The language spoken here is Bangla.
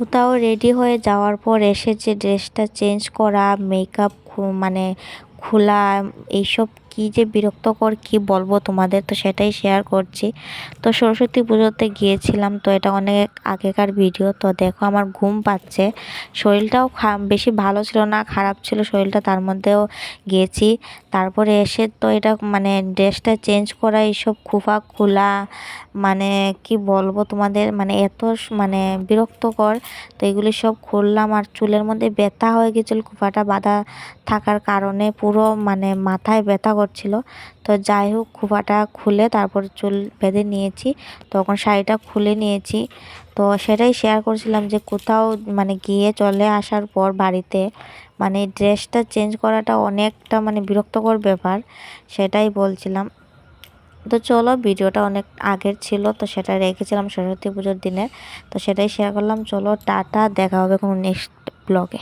কোথাও রেডি হয়ে যাওয়ার পর এসে যে ড্রেসটা চেঞ্জ করা, মেকআপ মানে খোলা, এইসব কি যে বিরক্তকর কি বলবো তোমাদের, তো সেটাই শেয়ার করছি। তো সরস্বতী পুজোতে গিয়েছিলাম, তো এটা অনেক আগেকার ভিডিও। তো দেখো আমার ঘুম পাচ্ছে, শরীরটাও বেশি ভালো ছিল না, খারাপ ছিল শরীরটা, তার মধ্যেও গিয়েছি। তারপরে এসে তো এটা মানে ড্রেসটা চেঞ্জ করা, এইসব খোপা খোলা, মানে কি বলবো তোমাদের, মানে এত মানে বিরক্তকর। তো এগুলি সব খুললাম, আর চুলের মধ্যে ব্যথা হয়ে গেছিল খোপাটা বাঁধা থাকার কারণে, পুরো মানে মাথায় ব্যথা করছিল। তো যাই হোক, খোপাটা খুলে তারপর চুল বেঁধে নিয়েছি, তখন শাড়িটা খুলে নিয়েছি। তো সেটাই শেয়ার করছিলাম যে কোথাও মানে গিয়ে চলে আসার পর বাড়িতে মানে ড্রেসটা চেঞ্জ করাটা অনেকটা মানে বিরক্তকর ব্যাপার, সেটাই বলছিলাম। তো চলো, ভিডিওটা অনেক আগের ছিল, তো সেটা রেখেছিলাম সরস্বতী পুজোর দিনে, তো সেটাই শেয়ার করলাম। চলো টাটা, দেখা হবে কোনো নেক্সট ব্লগে।